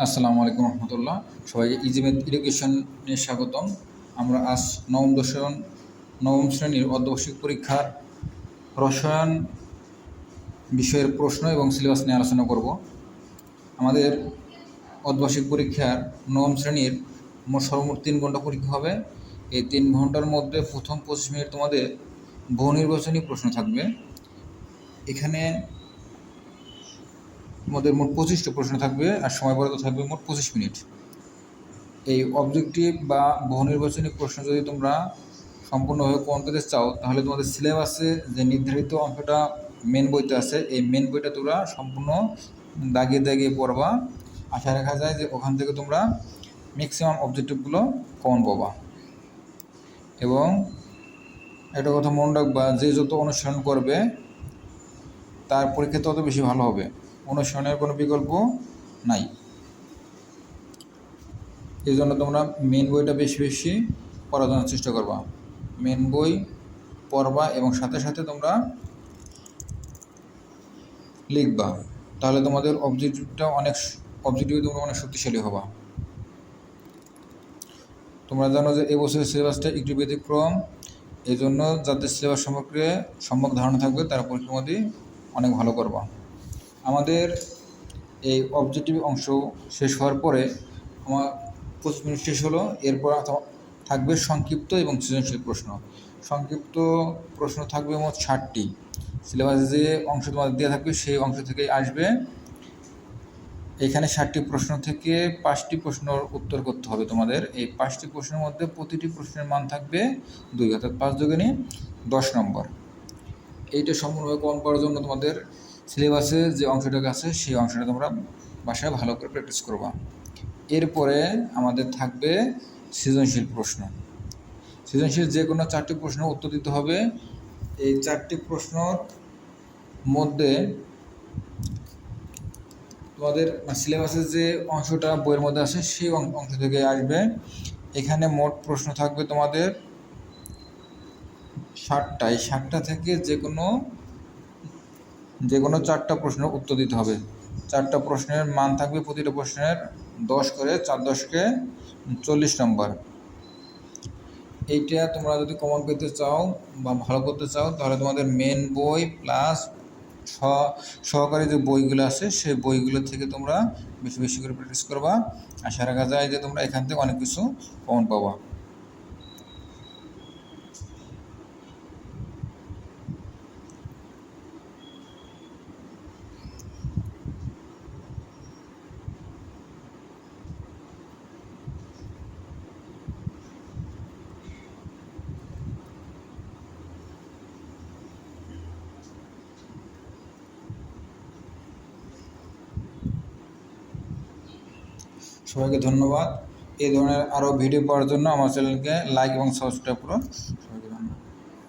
আসসালামু আলাইকুম রহমতুল্লাহ। সবাইকে ইজিমেথ এডুকেশনে স্বাগতম। আমরা আজ নবম শ্রেণীর অর্ধবার্ষিক পরীক্ষার রসায়ন বিষয়ের প্রশ্ন এবং সিলেবাস নিয়ে আলোচনা করব। আমাদের অর্ধবার্ষিক পরীক্ষার নবম শ্রেণীর সর্বমোট 3 ঘন্টা পরীক্ষা হবে। এই 3 ঘন্টার মধ্যে প্রথম 25 মিনিট তোমাদের বহু নির্বাচনী প্রশ্ন থাকবে। এখানে তোমাদের মোট 25টা প্রশ্ন থাকবে আর সময় বরাদ্দ থাকবে মোট 25 মিনিট। এই অবজেক্টিভ বা বহু নির্বাচনী প্রশ্ন যদি তোমরা সম্পূর্ণভাবে পূরণ করতে চাও, তাহলে তোমাদের সিলেবাসে যে নির্ধারিত অঙ্কটা মেন বইতে আছে, এই মেন বইটা তোমরা সম্পূর্ণ দাগিয়ে দাগিয়ে পড়বা। আশা রাখা যায় যে ওখান থেকে তোমরা ম্যাক্সিমাম অবজেক্টিভগুলো কমন পাবা। এবং একটা কথা মনে রাখবা, যে যত অনুসরণ করবে তার পরীক্ষা তত বেশি ভালো হবে। অনুসরণের কোনো বিকল্প নাই। এই জন্য তোমরা মেন বইটা বেশি বেশি পড়ার জন্য চেষ্টা করবা। মেন বই পড়বা এবং সাথে সাথে তোমরা লিখবা, তাহলে তোমাদের অবজেক্টিভ তোমরা অনেক শক্তিশালী হবা। তোমরা জানো যে এবছরের সিলেবাসটা একটু ব্যতিক্রম, এই জন্য যাদের সিলেবাস সম্পর্কে সম্যক ধারণা থাকবে তারা পরীক্ষার মধ্যে অনেক ভালো করবা। আমাদের এই অবজেক্টিভ অংশ শেষ হওয়ার পরে আমার 25 মিনিট শেষ হলো। এরপর থাকবে সংক্ষিপ্ত এবং সৃজনশীল প্রশ্ন। সংক্ষিপ্ত প্রশ্ন থাকবে মোট 60টি। সিলেবাসে যে অংশ তোমাদের দেওয়া থাকবে সেই অংশ থেকেই আসবে। এখানে 60টি প্রশ্ন থেকে 5টি প্রশ্নের উত্তর করতে হবে তোমাদের। এই 5টি প্রশ্নের মধ্যে প্রতিটি প্রশ্নের মান থাকবে 2, অর্থাৎ 5 দুগুণে 10 নম্বর। এইটা সম্পূর্ণভাবে কমন করার জন্য তোমাদের সিলেবাসে যে অংশটা আছে সেই অংশটা তোমরা বাসায় ভালো করে প্র্যাকটিস করবা। এরপরে আমাদের থাকবে সৃজনশীল প্রশ্ন। সৃজনশীল যে কোনো 4টি প্রশ্নের উত্তর দিতে হবে। এই 4টি প্রশ্নর মধ্যে তোমাদের সিলেবাসের যে অংশটা বইয়ের মধ্যে আছে সেই অংশ থেকে আসবে। এখানে মোট প্রশ্ন থাকবে তোমাদের 60টা। এই 60টা থেকে যে কোনো 4টা প্রশ্নের উত্তর দিতে হবে। 4টা প্রশ্নের মান থাকবে প্রতিটা প্রশ্নের 10 করে, 4 10-কে 40 নম্বর। এইটা তোমরা যদি কমন পেতে চাও বা ভালো করতে চাও, তাহলে তোমাদের মেন বই প্লাস সহকারী যে বইগুলো আছে সেই বইগুলো থেকে তোমরা বেশি বেশি করে প্র্যাকটিস করবা। আশা রাখা যায় যে তোমরা এখান থেকে অনেক কিছু কমন পাবা। সবাইকে ধন্যবাদ। এই ধরনের আরও ভিডিও পাওয়ার জন্য আমার চ্যানেলকে লাইক এবং সাবস্ক্রাইব করুন। সবাইকে ধন্যবাদ।